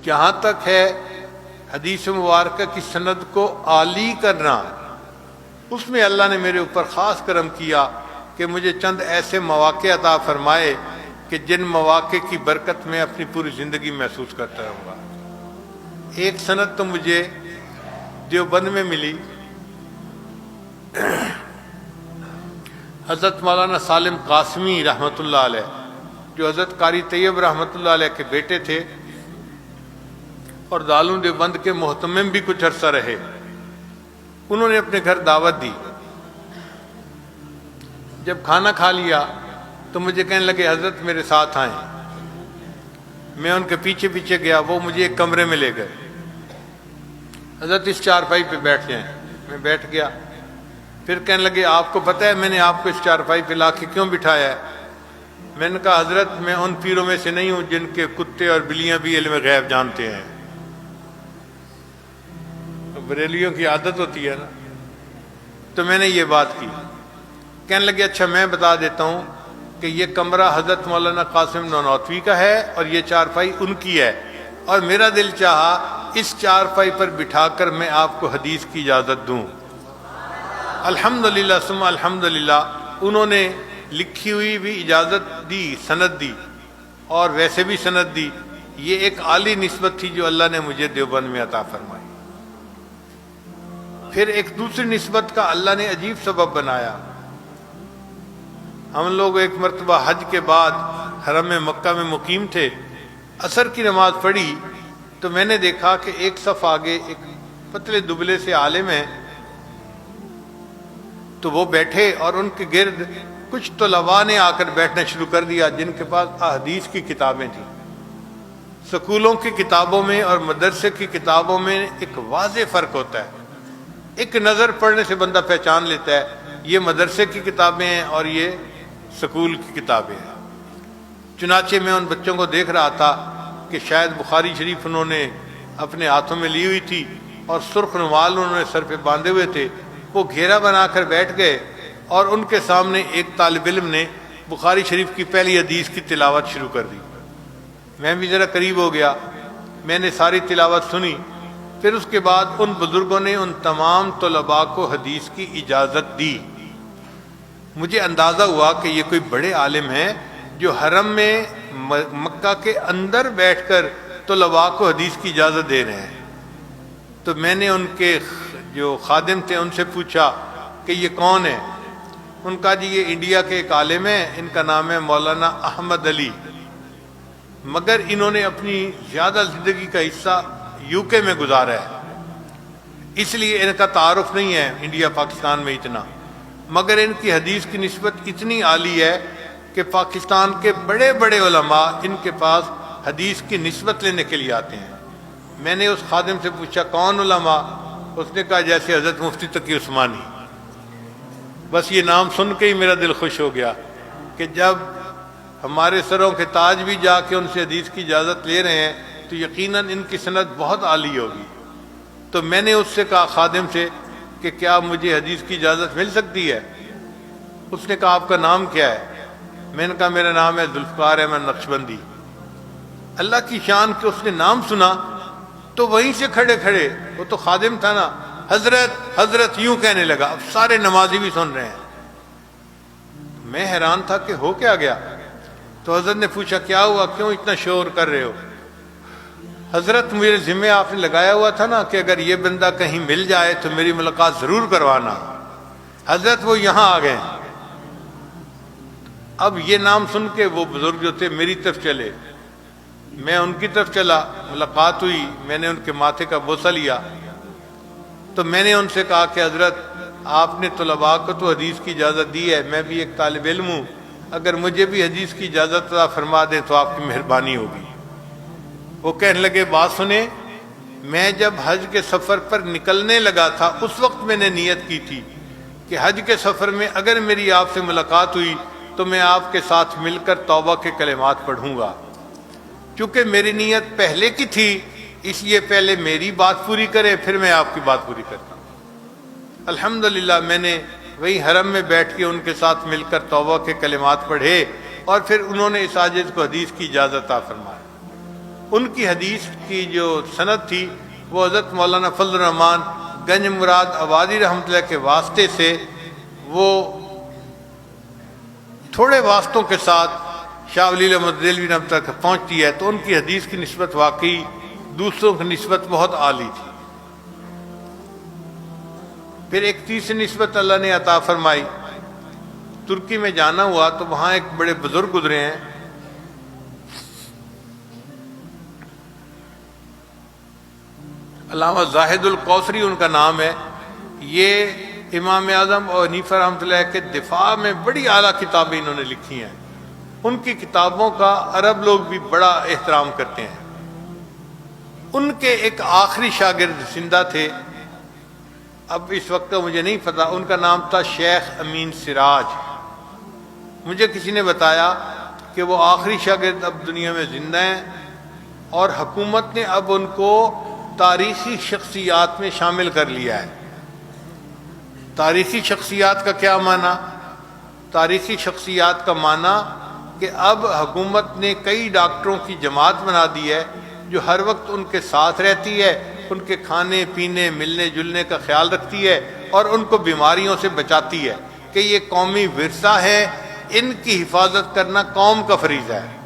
جہاں تک ہے حدیث مبارکہ کی سند کو عالی کرنا، اس میں اللہ نے میرے اوپر خاص کرم کیا کہ مجھے چند ایسے مواقع عطا فرمائے کہ جن مواقع کی برکت میں اپنی پوری زندگی محسوس کرتا رہوں گا۔ ایک سند تو مجھے دیوبند میں ملی، حضرت مولانا سالم قاسمی رحمۃ اللہ علیہ، جو حضرت قاری طیب رحمۃ اللہ علیہ کے بیٹے تھے اور دارالعلوم دیوبند کے محتمم بھی کچھ عرصہ رہے، انہوں نے اپنے گھر دعوت دی۔ جب کھانا کھا لیا تو مجھے کہنے لگے حضرت میرے ساتھ آئیں۔ میں ان کے پیچھے پیچھے گیا، وہ مجھے ایک کمرے میں لے گئے۔ حضرت اس چارپائی پہ بیٹھ جائیں، میں بیٹھ گیا۔ پھر کہنے لگے آپ کو پتہ ہے میں نے آپ کو اس چارپائی پہ لا کے کیوں بٹھایا ہے؟ میں نے کہا حضرت میں ان پیروں میں سے نہیں ہوں جن کے کتے اور بلیاں بھی علم غیب جانتے ہیں۔ بریلیوں کی عادت ہوتی ہے نا، تو میں نے یہ بات کی۔ کہنے لگے اچھا میں بتا دیتا ہوں کہ یہ کمرہ حضرت مولانا قاسم نانوتوی کا ہے اور یہ چارپائی ان کی ہے، اور میرا دل چاہا اس چارپائی پر بٹھا کر میں آپ کو حدیث کی اجازت دوں۔ الحمدللہ ثم الحمدللہ، انہوں نے لکھی ہوئی بھی اجازت دی، سند دی، اور ویسے بھی سند دی۔ یہ ایک عالی نسبت تھی جو اللہ نے مجھے دیوبند میں عطا فرمائی۔ پھر ایک دوسری نسبت کا اللہ نے عجیب سبب بنایا۔ ہم لوگ ایک مرتبہ حج کے بعد حرم مکہ میں مقیم تھے، عصر کی نماز پڑھی تو میں نے دیکھا کہ ایک صف آگے ایک پتلے دبلے سے عالم ہیں، تو وہ بیٹھے اور ان کے گرد کچھ طلباء نے آ کر بیٹھنا شروع کر دیا جن کے پاس احادیث کی کتابیں تھیں۔ سکولوں کی کتابوں میں اور مدرسے کی کتابوں میں ایک واضح فرق ہوتا ہے، ایک نظر پڑھنے سے بندہ پہچان لیتا ہے یہ مدرسے کی کتابیں ہیں اور یہ سکول کی کتابیں ہیں۔ چنانچہ میں ان بچوں کو دیکھ رہا تھا کہ شاید بخاری شریف انہوں نے اپنے ہاتھوں میں لی ہوئی تھی اور سرخ رومال انہوں نے سر پہ باندھے ہوئے تھے، وہ گھیرا بنا کر بیٹھ گئے اور ان کے سامنے ایک طالب علم نے بخاری شریف کی پہلی حدیث کی تلاوت شروع کر دی۔ میں بھی ذرا قریب ہو گیا، میں نے ساری تلاوت سنی۔ پھر اس کے بعد ان بزرگوں نے ان تمام طلباء کو حدیث کی اجازت دی۔ مجھے اندازہ ہوا کہ یہ کوئی بڑے عالم ہیں جو حرم میں مکہ کے اندر بیٹھ کر طلباء کو حدیث کی اجازت دے رہے ہیں۔ تو میں نے ان کے جو خادم تھے ان سے پوچھا کہ یہ کون ہے؟ ان کا جی یہ انڈیا کے ایک عالم ہیں، ان کا نام ہے مولانا احمد علی، مگر انہوں نے اپنی زیادہ زندگی کا حصہ یو کے میں گزارا ہے، اس لیے ان کا تعارف نہیں ہے انڈیا پاکستان میں اتنا، مگر ان کی حدیث کی نسبت اتنی عالی ہے کہ پاکستان کے بڑے بڑے علماء ان کے پاس حدیث کی نسبت لینے کے لیے آتے ہیں۔ میں نے اس خادم سے پوچھا کون علماء؟ اس نے کہا جیسے حضرت مفتی تقی عثمانی۔ بس یہ نام سن کے ہی میرا دل خوش ہو گیا کہ جب ہمارے سروں کے تاج بھی جا کے ان سے حدیث کی اجازت لے رہے ہیں تو یقیناً ان کی سند بہت عالی ہوگی۔ تو میں نے اس سے کہا خادم سے کہ کیا مجھے حدیث کی اجازت مل سکتی ہے؟ اس نے کہا آپ کا نام کیا ہے؟ میں نے کہا میرا نام ہے ذوالفقار احمد نقشبندی۔ اللہ کی شان کہ اس نے نام سنا تو وہیں سے کھڑے کھڑے، وہ تو خادم تھا نا، حضرت حضرت یوں کہنے لگا۔ اب سارے نمازی بھی سن رہے ہیں۔ میں حیران تھا کہ ہو کیا گیا؟ تو حضرت نے پوچھا کیا ہوا، کیوں اتنا شور کر رہے ہو؟ حضرت میرے ذمہ آپ نے لگایا ہوا تھا نا کہ اگر یہ بندہ کہیں مل جائے تو میری ملاقات ضرور کروانا۔ حضرت وہ یہاں آ گئے۔ اب یہ نام سن کے وہ بزرگ جو تھے میری طرف چلے، میں ان کی طرف چلا، ملاقات ہوئی، میں نے ان کے ماتھے کا بوسہ لیا۔ تو میں نے ان سے کہا کہ حضرت آپ نے طلباء کو تو حدیث کی اجازت دی ہے، میں بھی ایک طالب علم ہوں، اگر مجھے بھی حدیث کی اجازت عطا فرما دیں تو آپ کی مہربانی ہوگی۔ وہ کہنے لگے بات سنیں، میں جب حج کے سفر پر نکلنے لگا تھا اس وقت میں نے نیت کی تھی کہ حج کے سفر میں اگر میری آپ سے ملاقات ہوئی تو میں آپ کے ساتھ مل کر توبہ کے کلمات پڑھوں گا۔ چونکہ میری نیت پہلے کی تھی اس لیے پہلے میری بات پوری کرے پھر میں آپ کی بات پوری کرتا ہوں۔ الحمدللہ میں نے وہی حرم میں بیٹھ کے ان کے ساتھ مل کر توبہ کے کلمات پڑھے اور پھر انہوں نے اس عاجز کو حدیث کی اجازت عطا فرمائی۔ ان کی حدیث کی جو سند تھی وہ حضرت مولانا فضل الرحمان گنج مراد آبادی رحمۃ اللہ کے واسطے سے وہ تھوڑے واسطوں کے ساتھ شاہ ولی اللہ مددلوی رحمۃ اللہ تک پہنچتی ہے، تو ان کی حدیث کی نسبت واقعی دوسروں کی نسبت بہت عالی تھی۔ پھر ایک تیسری نسبت اللہ نے عطا فرمائی، ترکی میں جانا ہوا تو وہاں ایک بڑے بزرگ گزرے ہیں، علامہ زاہد القوثری ان کا نام ہے۔ یہ امام اعظم اور حنیفہ رحمۃ اللہ کے دفاع میں بڑی اعلیٰ کتابیں انہوں نے لکھی ہیں۔ ان کی کتابوں کا عرب لوگ بھی بڑا احترام کرتے ہیں۔ ان کے ایک آخری شاگرد زندہ تھے، اب اس وقت مجھے نہیں پتا، ان کا نام تھا شیخ امین سراج۔ مجھے کسی نے بتایا کہ وہ آخری شاگرد اب دنیا میں زندہ ہیں، اور حکومت نے اب ان کو تاریخی شخصیات میں شامل کر لیا ہے۔ تاریخی شخصیات کا کیا معنی؟ تاریخی شخصیات کا معنی کہ اب حکومت نے کئی ڈاکٹروں کی جماعت بنا دی ہے جو ہر وقت ان کے ساتھ رہتی ہے، ان کے کھانے پینے ملنے جلنے کا خیال رکھتی ہے اور ان کو بیماریوں سے بچاتی ہے، کہ یہ قومی ورثہ ہے، ان کی حفاظت کرنا قوم کا فریضہ ہے۔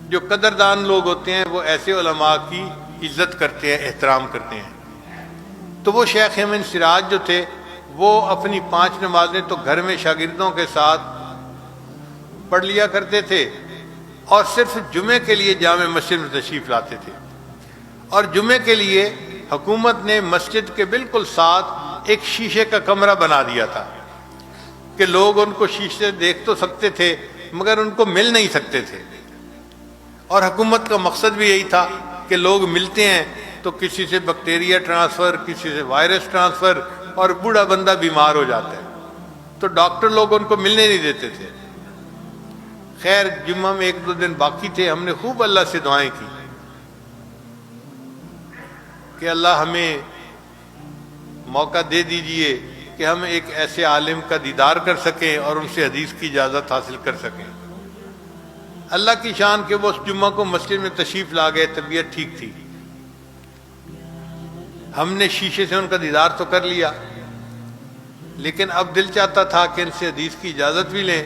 جو قدردان لوگ ہوتے ہیں وہ ایسے علماء کی عزت کرتے ہیں، احترام کرتے ہیں۔ تو وہ شیخ امین سراج جو تھے وہ اپنی 5 نمازیں تو گھر میں شاگردوں کے ساتھ پڑھ لیا کرتے تھے، اور صرف جمعے کے لیے جامع مسجد میں تشریف لاتے تھے۔ اور جمعے کے لیے حکومت نے مسجد کے بالکل ساتھ ایک شیشے کا کمرہ بنا دیا تھا کہ لوگ ان کو شیشے دیکھ تو سکتے تھے مگر ان کو مل نہیں سکتے تھے۔ اور حکومت کا مقصد بھی یہی تھا کہ لوگ ملتے ہیں تو کسی سے بیکٹیریا ٹرانسفر، کسی سے وائرس ٹرانسفر، اور بوڑھا بندہ بیمار ہو جاتا ہے تو ڈاکٹر لوگ ان کو ملنے نہیں دیتے تھے۔ خیر جمعہ میں 1-2 دن باقی تھے، ہم نے خوب اللہ سے دعائیں کی کہ اللہ ہمیں موقع دے دیجئے کہ ہم ایک ایسے عالم کا دیدار کر سکیں اور ان سے حدیث کی اجازت حاصل کر سکیں۔ اللہ کی شان کہ وہ اس جمعہ کو مسجد میں تشریف لا گئے، طبیعت ٹھیک تھی۔ ہم نے شیشے سے ان کا دیدار تو کر لیا، لیکن اب دل چاہتا تھا کہ ان سے حدیث کی اجازت بھی لیں،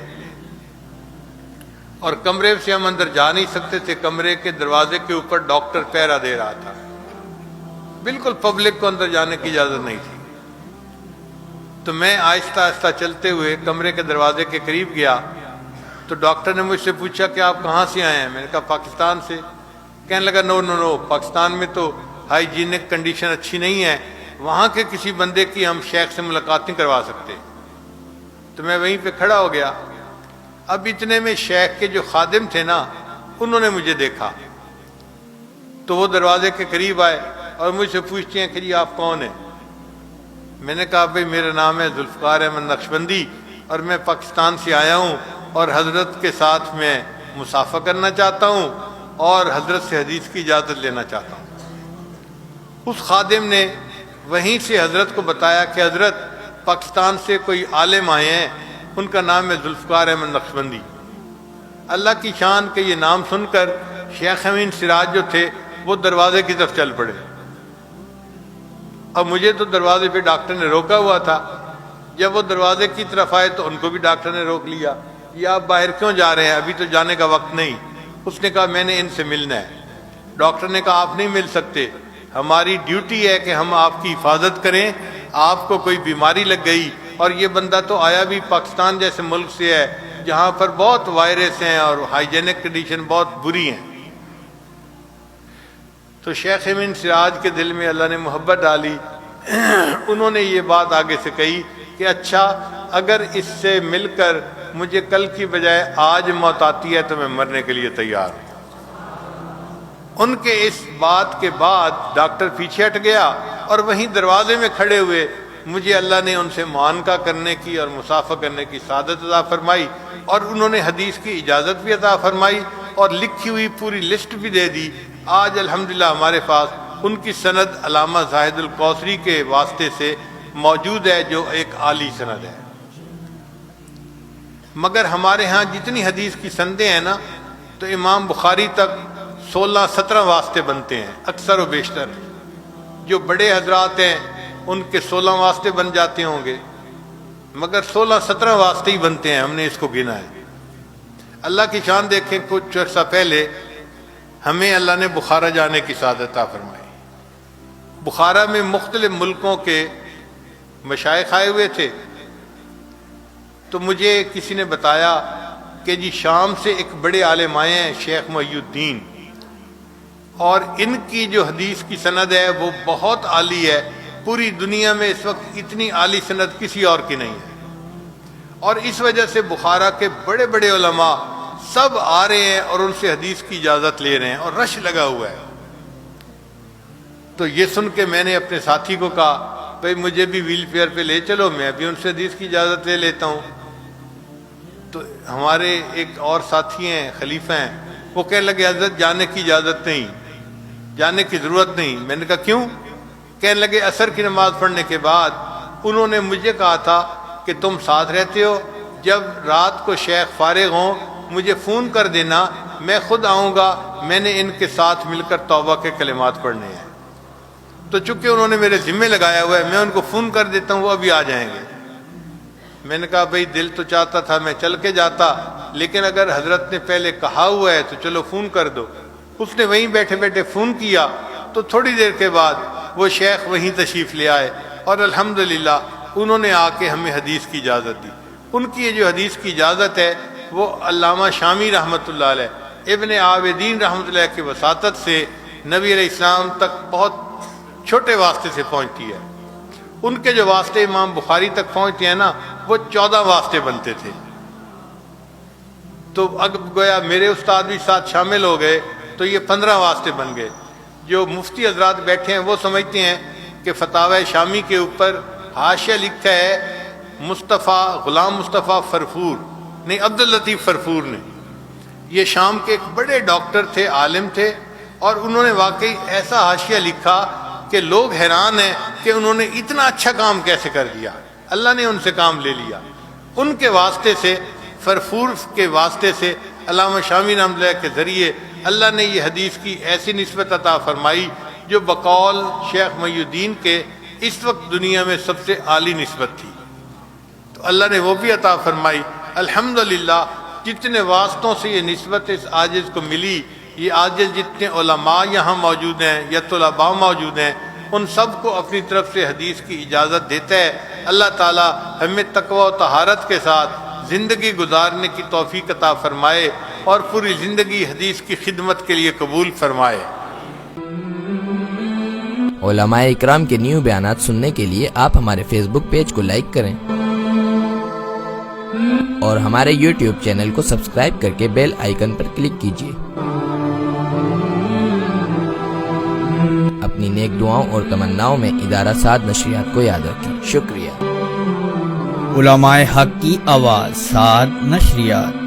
اور کمرے سے ہم اندر جا نہیں سکتے تھے۔ کمرے کے دروازے کے اوپر ڈاکٹر پہرا دے رہا تھا، بالکل پبلک کو اندر جانے کی اجازت نہیں تھی۔ تو میں آہستہ آہستہ چلتے ہوئے کمرے کے دروازے کے قریب گیا تو ڈاکٹر نے مجھ سے پوچھا کہ آپ کہاں سے آئے ہیں؟ میں نے کہا پاکستان سے۔ کہنے لگا نو پاکستان میں تو ہائیجینک کنڈیشن اچھی نہیں ہے، وہاں کے کسی بندے کی ہم شیخ سے ملاقات نہیں کروا سکتے۔ تو میں وہیں پہ کھڑا ہو گیا۔ اب اتنے میں شیخ کے جو خادم تھے نا، انہوں نے مجھے دیکھا تو وہ دروازے کے قریب آئے اور مجھ سے پوچھتے ہیں کہ جی آپ کون ہیں؟ میں نے کہا بھائی میرا نام ہے ذوالفقار احمد نقشبندی اور میں پاکستان سے آیا ہوں اور حضرت کے ساتھ میں مصافحہ کرنا چاہتا ہوں اور حضرت سے حدیث کی اجازت لینا چاہتا ہوں۔ اس خادم نے وہیں سے حضرت کو بتایا کہ حضرت پاکستان سے کوئی عالم آئے ہیں، ان کا نام ہے ذوالفقار احمد نقشبندی۔ اللہ کی شان کہ یہ نام سن کر شیخ امین سراج جو تھے وہ دروازے کی طرف چل پڑے۔ اب مجھے تو دروازے پہ ڈاکٹر نے روکا ہوا تھا، جب وہ دروازے کی طرف آئے تو ان کو بھی ڈاکٹر نے روک لیا۔ یہ آپ باہر کیوں جا رہے ہیں؟ ابھی تو جانے کا وقت نہیں۔ اس نے کہا میں نے ان سے ملنا ہے۔ ڈاکٹر نے کہا آپ نہیں مل سکتے، ہماری ڈیوٹی ہے کہ ہم آپ کی حفاظت کریں، آپ کو کوئی بیماری لگ گئی، اور یہ بندہ تو آیا بھی پاکستان جیسے ملک سے ہے جہاں پر بہت وائرس ہیں اور ہائیجینک کنڈیشن بہت بری ہیں۔ تو شیخ امین سراج کے دل میں اللہ نے محبت ڈالی، انہوں نے یہ بات آگے سے کہی کہ اچھا اگر اس سے مل کر مجھے کل کی بجائے آج موت آتی ہے تو میں مرنے کے لیے تیار ہوں۔ ان کے اس بات کے بعد ڈاکٹر پیچھے ہٹ گیا اور وہیں دروازے میں کھڑے ہوئے مجھے اللہ نے ان سے معانقہ کرنے کی اور مصافحہ کرنے کی سعادت عطا فرمائی، اور انہوں نے حدیث کی اجازت بھی عطا فرمائی اور لکھی ہوئی پوری لسٹ بھی دے دی۔ آج الحمدللہ ہمارے پاس ان کی سند علامہ زاہد القوثری کے واسطے سے موجود ہے جو ایک عالی سند ہے۔ مگر ہمارے ہاں جتنی حدیث کی سندیں ہیں نا، تو امام بخاری تک 16-17 واسطے بنتے ہیں اکثر و بیشتر. جو بڑے حضرات ہیں ان کے 16 واسطے بن جاتے ہوں گے، مگر 16-17 واسطے ہی بنتے ہیں. ہم نے اس کو گنا ہے. اللہ کی شان دیکھیں، کچھ عرصہ پہلے ہمیں اللہ نے بخارا جانے کی سعادت عطا فرمائی. بخارا میں مختلف ملکوں کے مشائخ آئے ہوئے تھے. تو مجھے کسی نے بتایا کہ جی شام سے ایک بڑے عالم آئے ہیں شیخ محی الدین، اور ان کی جو حدیث کی سند ہے وہ بہت عالی ہے. پوری دنیا میں اس وقت اتنی عالی سند کسی اور کی نہیں ہے. اور اس وجہ سے بخارا کے بڑے بڑے علماء سب آ رہے ہیں اور ان سے حدیث کی اجازت لے رہے ہیں، اور رش لگا ہوا ہے. تو یہ سن کے میں نے اپنے ساتھی کو کہا بھائی مجھے بھی ویل چیئر پہ لے چلو، میں بھی ان سے حدیث کی اجازت لے لیتا ہوں. تو ہمارے ایک اور ساتھی ہیں خلیفہ ہیں، وہ کہنے لگے حضرت جانے کی اجازت نہیں، جانے کی ضرورت نہیں. میں نے کہا کیوں؟ کہنے لگے عصر کی نماز پڑھنے کے بعد انہوں نے مجھے کہا تھا کہ تم ساتھ رہتے ہو، جب رات کو شیخ فارغ ہوں مجھے فون کر دینا، میں خود آؤں گا، میں نے ان کے ساتھ مل کر توبہ کے کلمات پڑھنے ہیں. تو چونکہ انہوں نے میرے ذمہ لگایا ہوا ہے، میں ان کو فون کر دیتا ہوں، وہ ابھی آ جائیں گے. میں نے کہا بھائی دل تو چاہتا تھا میں چل کے جاتا، لیکن اگر حضرت نے پہلے کہا ہوا ہے تو چلو فون کر دو. اس نے وہیں بیٹھے بیٹھے فون کیا، تو تھوڑی دیر کے بعد وہ شیخ وہیں تشریف لے آئے، اور الحمدللہ انہوں نے آ کے ہمیں حدیث کی اجازت دی. ان کی یہ جو حدیث کی اجازت ہے وہ علامہ شامی رحمۃ اللہ علیہ، ابن عابدین رحمۃ اللہ کی وساطت سے نبی علیہ السلام تک بہت چھوٹے واسطے سے پہنچتی ہے. ان کے جو واسطے امام بخاری تک پہنچتے ہیں نا، وہ 14 واسطے بنتے تھے. تو اب گویا میرے استاد بھی ساتھ شامل ہو گئے تو یہ 15 واسطے بن گئے. جو مفتی حضرات بیٹھے ہیں وہ سمجھتے ہیں کہ فتاوی شامی کے اوپر حاشیہ لکھا ہے مصطفیٰ غلام مصطفیٰ فرفور، نہیں عبداللطیف فرفور نے. یہ شام کے ایک بڑے ڈاکٹر تھے، عالم تھے، اور انہوں نے واقعی ایسا حاشیہ لکھا کہ لوگ حیران ہیں کہ انہوں نے اتنا اچھا کام کیسے کر دیا. اللہ نے ان سے کام لے لیا. ان کے واسطے سے، فرفور کے واسطے سے، علامہ شامی رحمۃ اللہ کے ذریعے اللہ نے یہ حدیث کی ایسی نسبت عطا فرمائی جو بقول شیخ محی الدین کے اس وقت دنیا میں سب سے عالی نسبت تھی. تو اللہ نے وہ بھی عطا فرمائی. الحمدللہ جتنے واسطوں سے یہ نسبت اس عاجز کو ملی، یہ عاجز جتنے علماء یہاں موجود ہیں یا طلباء موجود ہیں، ان سب کو اپنی طرف سے حدیث کی اجازت دیتا ہے. اللہ تعالی ہمیں تقوی و طہارت کے ساتھ زندگی گزارنے کی توفیق عطا فرمائے اور پوری زندگی حدیث کی خدمت کے لیے قبول فرمائے. علماء اکرام کے نیو بیانات سننے کے لیے آپ ہمارے فیس بک پیج کو لائک کریں اور ہمارے یوٹیوب چینل کو سبسکرائب کر کے بیل آئیکن پر کلک کیجیے. اپنی نیک دعاؤں اور تمناؤں میں ادارہ سعد نشریات کو یاد رکھیں. شکریہ. علماء حق کی آواز، سعد نشریات.